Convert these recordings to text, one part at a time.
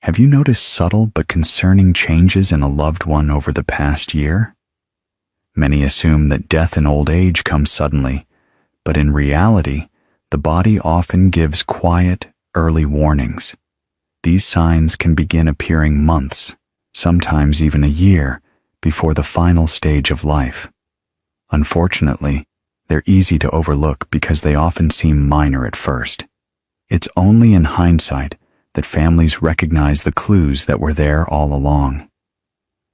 Have you noticed subtle but concerning changes in a loved one over the past year? Many assume that death in old age comes suddenly, but in reality, the body often gives quiet, early warnings. These signs can begin appearing months, sometimes even a year, before the final stage of life. Unfortunately, they're easy to overlook because they often seem minor at first. It's only in hindsight that families recognize the clues that were there all along.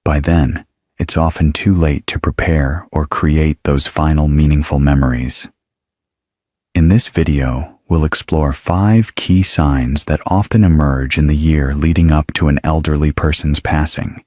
By then, it's often too late to prepare or create those final meaningful memories. In this video, we'll explore 5 key signs that often emerge in the year leading up to an elderly person's passing.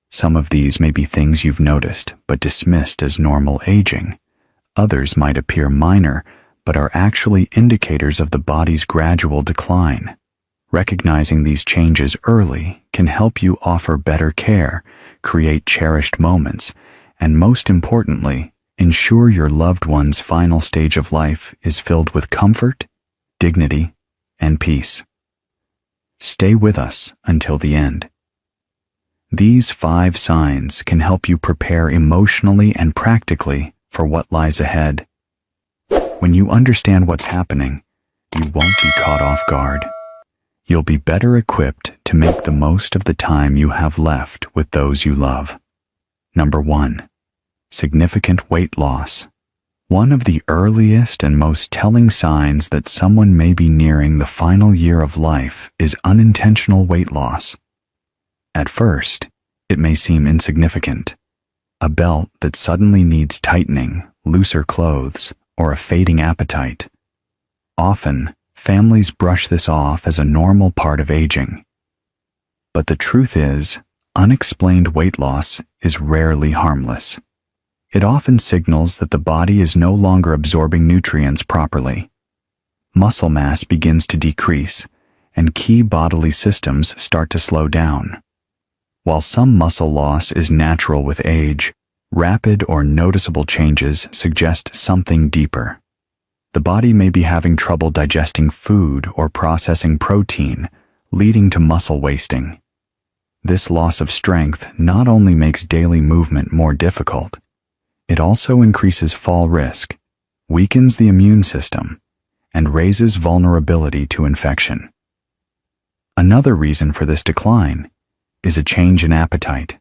Some of these may be things you've noticed but dismissed as normal aging. Others might appear minor but are actually indicators of the body's gradual decline. Recognizing these changes early can help you offer better care, create cherished moments, and most importantly, ensure your loved one's final stage of life is filled with comfort, dignity, and peace. Stay with us until the end. These 5 signs can help you prepare emotionally and practically for what lies ahead. When you understand what's happening, you won't be caught off guard. You'll be better equipped to make the most of the time you have left with those you love. Number 1. Significant weight loss. One of the earliest and most telling signs that someone may be nearing the final year of life is unintentional weight loss. At first, it may seem insignificant. A belt that suddenly needs tightening, looser clothes, or a fading appetite. Often, families brush this off as a normal part of aging. But the truth is, unexplained weight loss is rarely harmless. It often signals that the body is no longer absorbing nutrients properly. Muscle mass begins to decrease, and key bodily systems start to slow down. While some muscle loss is natural with age, rapid or noticeable changes suggest something deeper. The body may be having trouble digesting food or processing protein, leading to muscle wasting. This loss of strength not only makes daily movement more difficult, it also increases fall risk, weakens the immune system, and raises vulnerability to infection. Another reason for this decline is a change in appetite.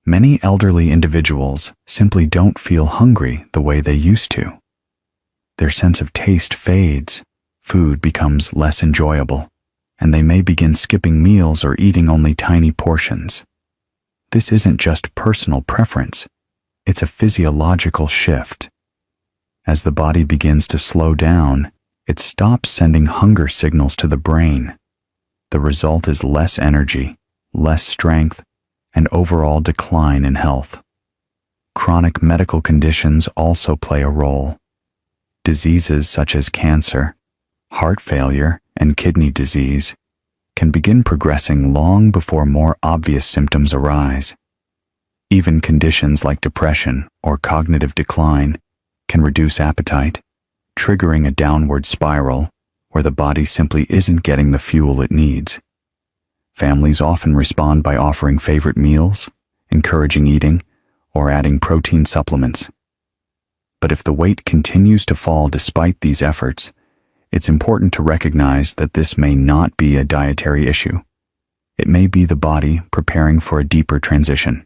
Many elderly individuals simply don't feel hungry the way they used to. Their sense of taste fades, food becomes less enjoyable, and they may begin skipping meals or eating only tiny portions. This isn't just personal preference, it's a physiological shift. As the body begins to slow down, it stops sending hunger signals to the brain. The result is less energy, less strength, and overall decline in health. Chronic medical conditions also play a role. Diseases such as cancer, heart failure, and kidney disease can begin progressing long before more obvious symptoms arise. Even conditions like depression or cognitive decline can reduce appetite, triggering a downward spiral where the body simply isn't getting the fuel it needs. Families often respond by offering favorite meals, encouraging eating, or adding protein supplements. But if the weight continues to fall despite these efforts, it's important to recognize that this may not be a dietary issue. It may be the body preparing for a deeper transition.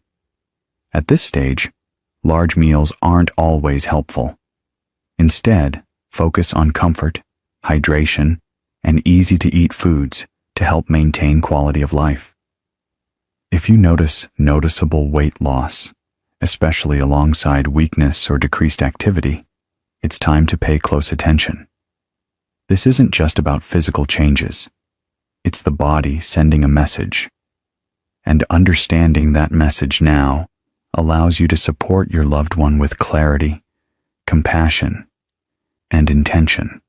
At this stage, large meals aren't always helpful. Instead, focus on comfort, hydration, and easy-to-eat foods to help maintain quality of life. If you notice noticeable weight loss, especially alongside weakness or decreased activity, it's time to pay close attention. This isn't just about physical changes. It's the body sending a message. And understanding that message now allows you to support your loved one with clarity, compassion, and intention.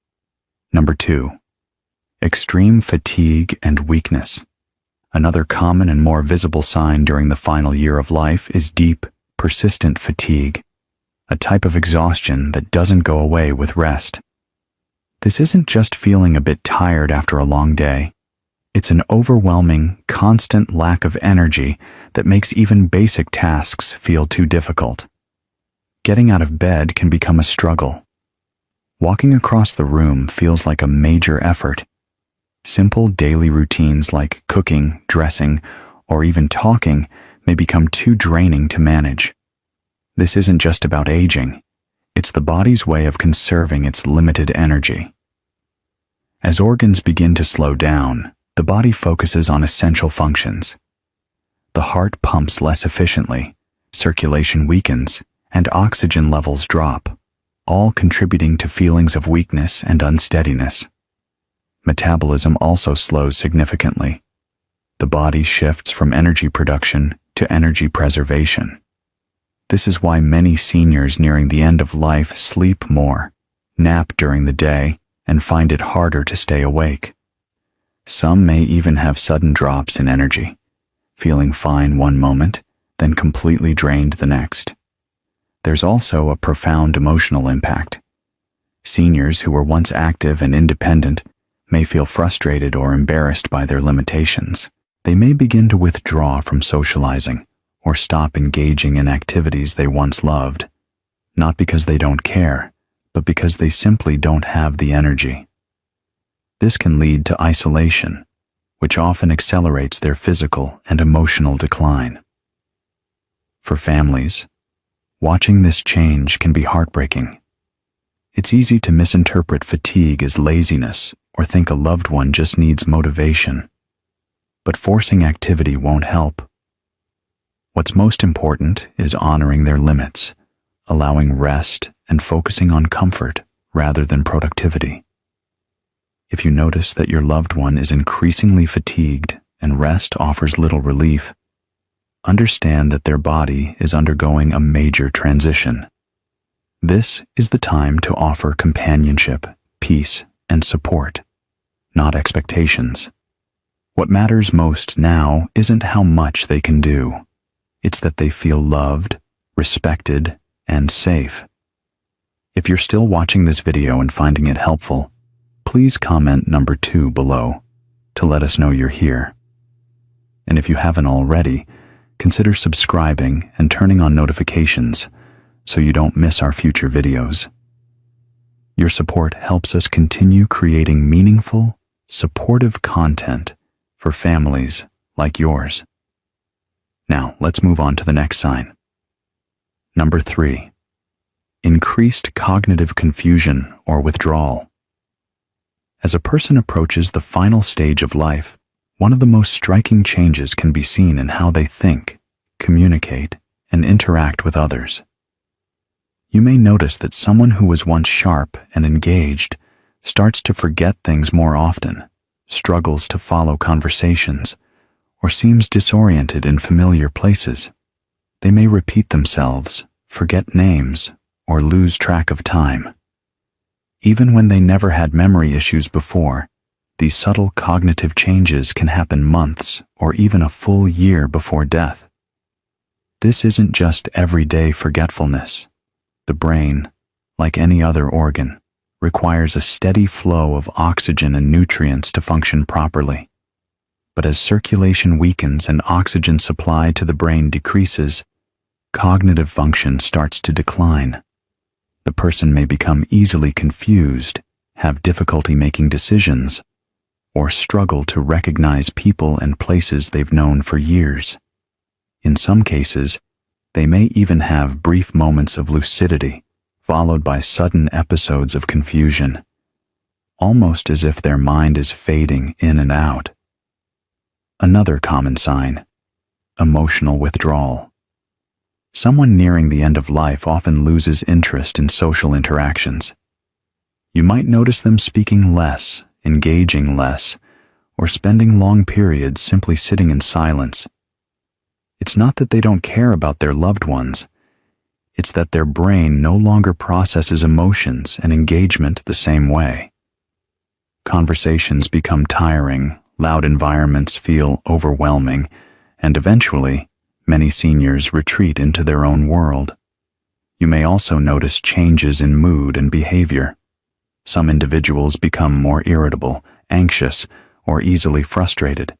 Number 2. Extreme fatigue and weakness. Another common and more visible sign during the final year of life is deep, persistent fatigue, a type of exhaustion that doesn't go away with rest. This isn't just feeling a bit tired after a long day. It's an overwhelming, constant lack of energy that makes even basic tasks feel too difficult. Getting out of bed can become a struggle. Walking across the room feels like a major effort. Simple daily routines like cooking, dressing, or even talking may become too draining to manage. This isn't just about aging. It's the body's way of conserving its limited energy. As organs begin to slow down, the body focuses on essential functions. The heart pumps less efficiently, circulation weakens, and oxygen levels drop, all contributing to feelings of weakness and unsteadiness. Metabolism also slows significantly. The body shifts from energy production to energy preservation. This is why many seniors nearing the end of life sleep more, nap during the day, and find it harder to stay awake. Some may even have sudden drops in energy, feeling fine one moment, then completely drained the next. There's also a profound emotional impact. Seniors who were once active and independent may feel frustrated or embarrassed by their limitations. They may begin to withdraw from socializing or stop engaging in activities they once loved, not because they don't care, but because they simply don't have the energy. This can lead to isolation, which often accelerates their physical and emotional decline. For families, watching this change can be heartbreaking. It's easy to misinterpret fatigue as laziness or think a loved one just needs motivation. But forcing activity won't help. What's most important is honoring their limits, allowing rest, and focusing on comfort rather than productivity. If you notice that your loved one is increasingly fatigued and rest offers little relief, understand that their body is undergoing a major transition. This is the time to offer companionship, peace, and support, not expectations. What matters most now isn't how much they can do. It's that they feel loved, respected, and safe. If you're still watching this video and finding it helpful, please comment number 2 below to let us know you're here. And if you haven't already, consider subscribing and turning on notifications so you don't miss our future videos. Your support helps us continue creating meaningful, supportive content for families like yours. Now, let's move on to the next sign. Number 3, increased cognitive confusion or withdrawal. As a person approaches the final stage of life, one of the most striking changes can be seen in how they think, communicate, and interact with others. You may notice that someone who was once sharp and engaged starts to forget things more often, struggles to follow conversations, or seems disoriented in familiar places. They may repeat themselves, forget names, or lose track of time. Even when they never had memory issues before, these subtle cognitive changes can happen months or even a full year before death. This isn't just everyday forgetfulness. The brain, like any other organ, requires a steady flow of oxygen and nutrients to function properly. But as circulation weakens and oxygen supply to the brain decreases, cognitive function starts to decline. The person may become easily confused, have difficulty making decisions, or struggle to recognize people and places they've known for years. In some cases, they may even have brief moments of lucidity, followed by sudden episodes of confusion, almost as if their mind is fading in and out. Another common sign: emotional withdrawal. Someone nearing the end of life often loses interest in social interactions. You might notice them speaking less, engaging less, or spending long periods simply sitting in silence. It's not that they don't care about their loved ones. It's that their brain no longer processes emotions and engagement the same way. Conversations become tiring, loud environments feel overwhelming, and eventually, many seniors retreat into their own world. You may also notice changes in mood and behavior. Some individuals become more irritable, anxious, or easily frustrated.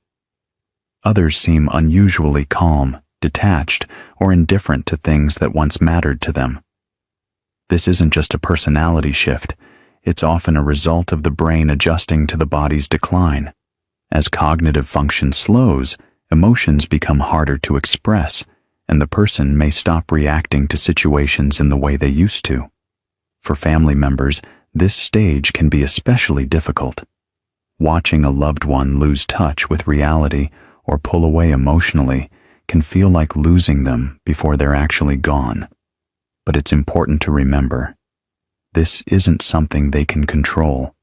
Others seem unusually calm, detached, or indifferent to things that once mattered to them. This isn't just a personality shift, it's often a result of the brain adjusting to the body's decline. As cognitive function slows, emotions become harder to express, and the person may stop reacting to situations in the way they used to. For family members, this stage can be especially difficult. Watching a loved one lose touch with reality or pull away emotionally can feel like losing them before they're actually gone. But it's important to remember, this isn't something they can control.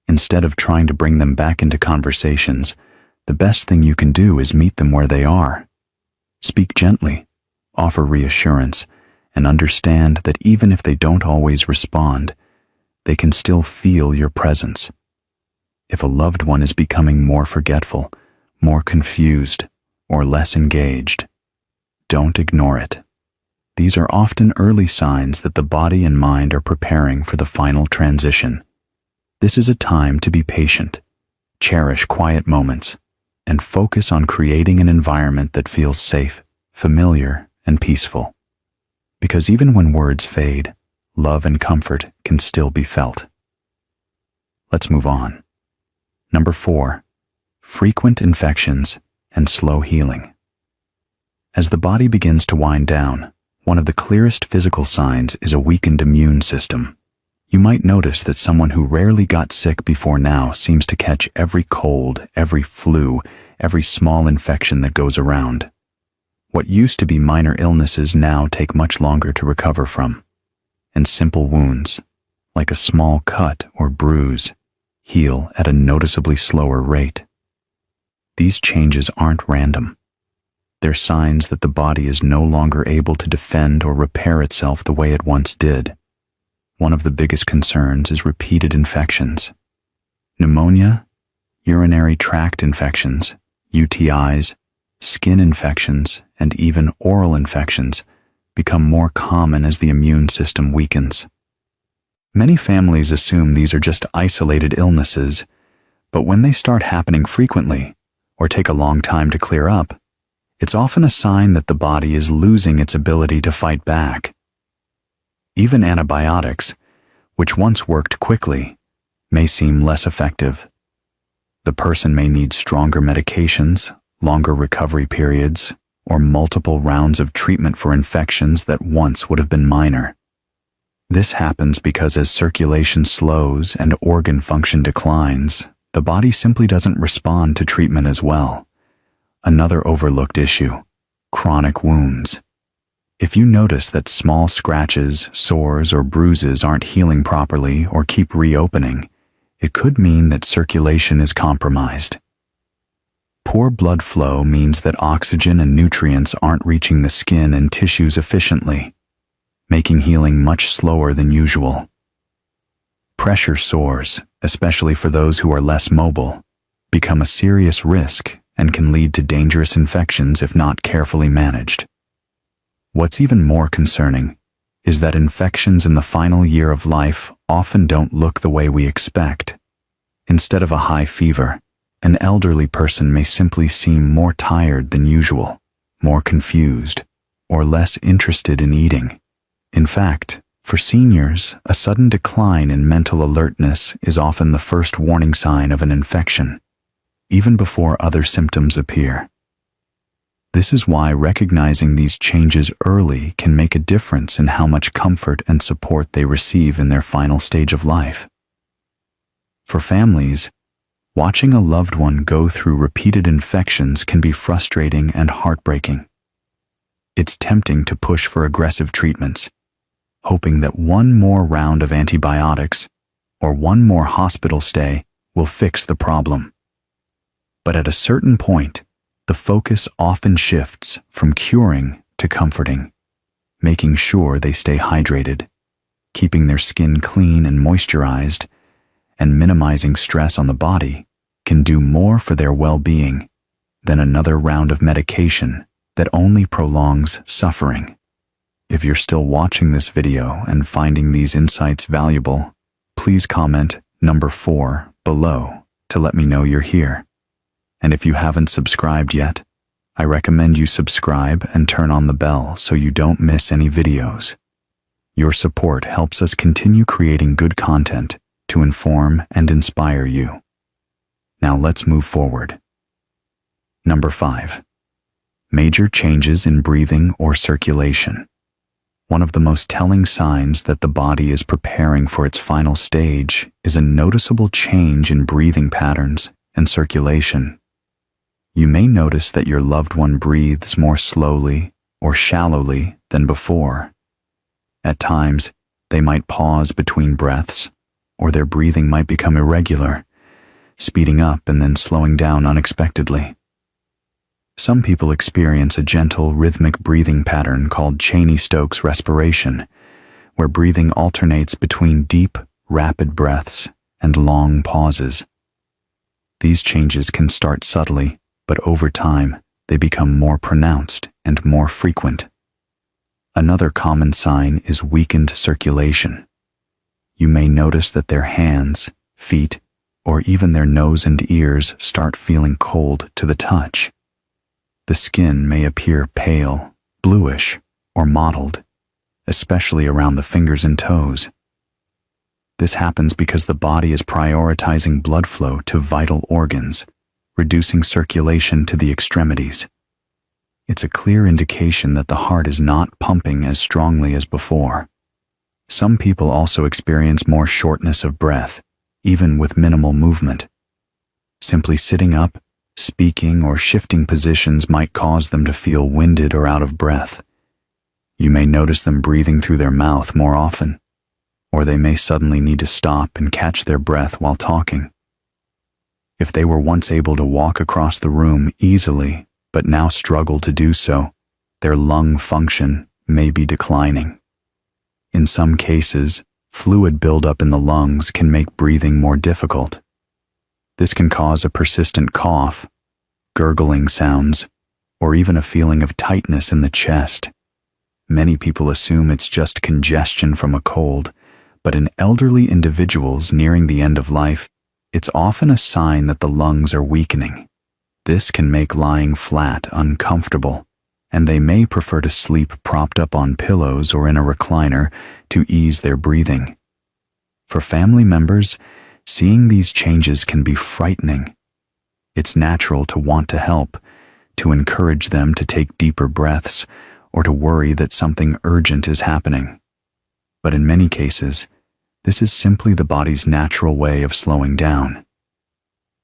Instead of trying to bring them back into conversations, the best thing you can do is meet them where they are. Speak gently, offer reassurance, and understand that even if they don't always respond, they can still feel your presence. If a loved one is becoming more forgetful, more confused, or less engaged, don't ignore it. These are often early signs that the body and mind are preparing for the final transition. This is a time to be patient, cherish quiet moments, and focus on creating an environment that feels safe, familiar, and peaceful. Because even when words fade, love and comfort can still be felt. Let's move on. Number 4, frequent infections and slow healing. As the body begins to wind down, one of the clearest physical signs is a weakened immune system. You might notice that someone who rarely got sick before now seems to catch every cold, every flu, every small infection that goes around. What used to be minor illnesses now take much longer to recover from. And simple wounds, like a small cut or bruise, heal at a noticeably slower rate. These changes aren't random. They're signs that the body is no longer able to defend or repair itself the way it once did. One of the biggest concerns is repeated infections. Pneumonia, urinary tract infections, UTIs, skin infections, and even oral infections become more common as the immune system weakens. Many families assume these are just isolated illnesses, but when they start happening frequently or take a long time to clear up, it's often a sign that the body is losing its ability to fight back. Even antibiotics, which once worked quickly, may seem less effective. The person may need stronger medications, longer recovery periods, or multiple rounds of treatment for infections that once would have been minor. This happens because as circulation slows and organ function declines, the body simply doesn't respond to treatment as well. Another overlooked issue: chronic wounds. If you notice that small scratches, sores, or bruises aren't healing properly or keep reopening, it could mean that circulation is compromised. Poor blood flow means that oxygen and nutrients aren't reaching the skin and tissues efficiently, making healing much slower than usual. Pressure sores, especially for those who are less mobile, become a serious risk and can lead to dangerous infections if not carefully managed. What's even more concerning is that infections in the final year of life often don't look the way we expect. Instead of a high fever, an elderly person may simply seem more tired than usual, more confused, or less interested in eating. In fact, for seniors, a sudden decline in mental alertness is often the first warning sign of an infection, even before other symptoms appear. This is why recognizing these changes early can make a difference in how much comfort and support they receive in their final stage of life. For families, watching a loved one go through repeated infections can be frustrating and heartbreaking. It's tempting to push for aggressive treatments, hoping that one more round of antibiotics or one more hospital stay will fix the problem. But at a certain point, the focus often shifts from curing to comforting, making sure they stay hydrated, keeping their skin clean and moisturized, and minimizing stress on the body can do more for their well-being than another round of medication that only prolongs suffering. If you're still watching this video and finding these insights valuable, please comment number 4 below to let me know you're here. And if you haven't subscribed yet, I recommend you subscribe and turn on the bell so you don't miss any videos. Your support helps us continue creating good content to inform and inspire you. Now let's move forward. Number 5. Major changes in breathing or circulation. One of the most telling signs that the body is preparing for its final stage is a noticeable change in breathing patterns and circulation. You may notice that your loved one breathes more slowly or shallowly than before. At times, they might pause between breaths, or their breathing might become irregular, speeding up and then slowing down unexpectedly. Some people experience a gentle, rhythmic breathing pattern called Cheney-Stokes respiration, where breathing alternates between deep, rapid breaths and long pauses. These changes can start subtly, but over time, they become more pronounced and more frequent. Another common sign is weakened circulation. You may notice that their hands, feet, or even their nose and ears start feeling cold to the touch. The skin may appear pale, bluish, or mottled, especially around the fingers and toes. This happens because the body is prioritizing blood flow to vital organs, reducing circulation to the extremities. It's a clear indication that the heart is not pumping as strongly as before. Some people also experience more shortness of breath, even with minimal movement. Simply sitting up, speaking, or shifting positions might cause them to feel winded or out of breath. You may notice them breathing through their mouth more often, or they may suddenly need to stop and catch their breath while talking. If they were once able to walk across the room easily, but now struggle to do so, their lung function may be declining. In some cases, fluid buildup in the lungs can make breathing more difficult. This can cause a persistent cough, gurgling sounds, or even a feeling of tightness in the chest. Many people assume it's just congestion from a cold, but in elderly individuals nearing the end of life, it's often a sign that the lungs are weakening. This can make lying flat uncomfortable, and they may prefer to sleep propped up on pillows or in a recliner to ease their breathing. For family members, seeing these changes can be frightening. It's natural to want to help, to encourage them to take deeper breaths, or to worry that something urgent is happening. But in many cases, this is simply the body's natural way of slowing down.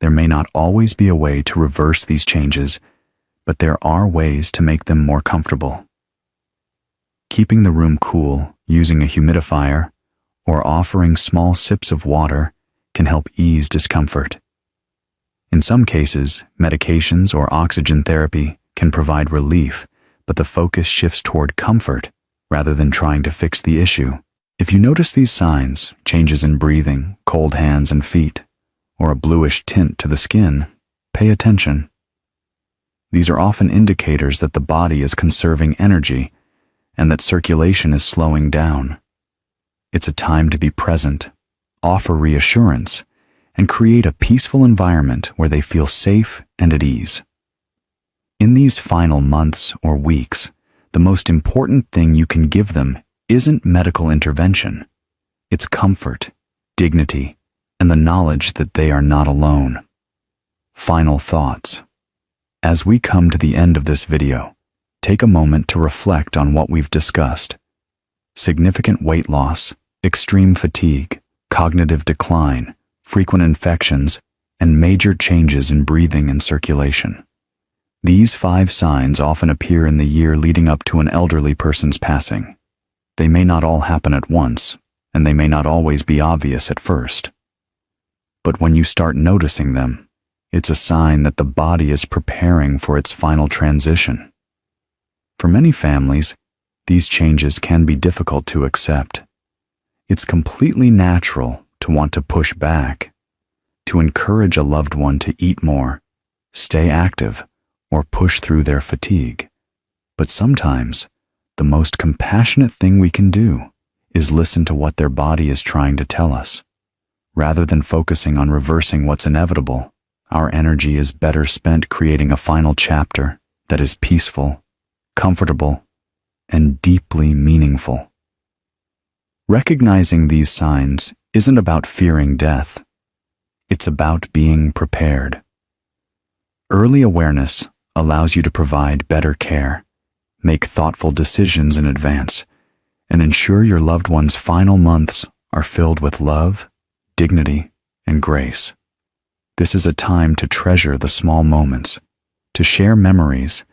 There may not always be a way to reverse these changes, but there are ways to make them more comfortable. Keeping the room cool, using a humidifier, or offering small sips of water can help ease discomfort. In some cases, medications or oxygen therapy can provide relief, but the focus shifts toward comfort rather than trying to fix the issue. If you notice these signs, changes in breathing, cold hands and feet, or a bluish tint to the skin, pay attention. These are often indicators that the body is conserving energy and that circulation is slowing down. It's a time to be present, offer reassurance, and create a peaceful environment where they feel safe and at ease. In these final months or weeks, the most important thing you can give them isn't medical intervention. It's comfort, dignity, and the knowledge that they are not alone. Final thoughts. As we come to the end of this video, take a moment to reflect on what we've discussed. Significant weight loss, extreme fatigue, cognitive decline, frequent infections, and major changes in breathing and circulation. These 5 signs often appear in the year leading up to an elderly person's passing. They may not all happen at once, and they may not always be obvious at first. But when you start noticing them, it's a sign that the body is preparing for its final transition. For many families, these changes can be difficult to accept. It's completely natural to want to push back, to encourage a loved one to eat more, stay active, or push through their fatigue. But sometimes, the most compassionate thing we can do is listen to what their body is trying to tell us. Rather than focusing on reversing what's inevitable, our energy is better spent creating a final chapter that is peaceful, comfortable, and deeply meaningful. Recognizing these signs isn't about fearing death. It's about being prepared. Early awareness allows you to provide better care, make thoughtful decisions in advance, and ensure your loved one's final months are filled with love, dignity, and grace. This is a time to treasure the small moments, to share memories,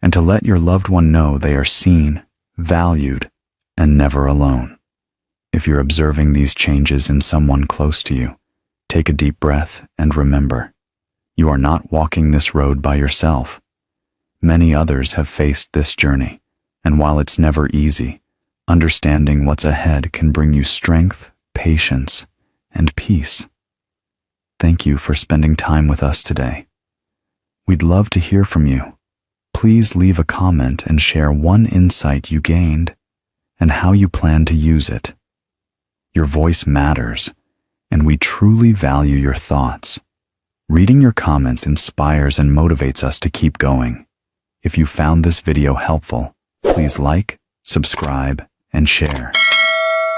and to let your loved one know they are seen, valued, and never alone. If you're observing these changes in someone close to you, take a deep breath and remember, you are not walking this road by yourself. Many others have faced this journey, and while it's never easy, understanding what's ahead can bring you strength, patience, and peace. Thank you for spending time with us today. We'd love to hear from you. Please leave a comment and share one insight you gained and how you plan to use it. Your voice matters, and we truly value your thoughts. Reading your comments inspires and motivates us to keep going. If you found this video helpful, please like, subscribe, and share.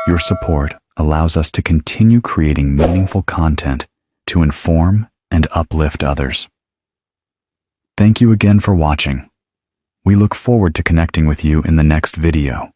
Your support allows us to continue creating meaningful content to inform and uplift others. Thank you again for watching. We look forward to connecting with you in the next video.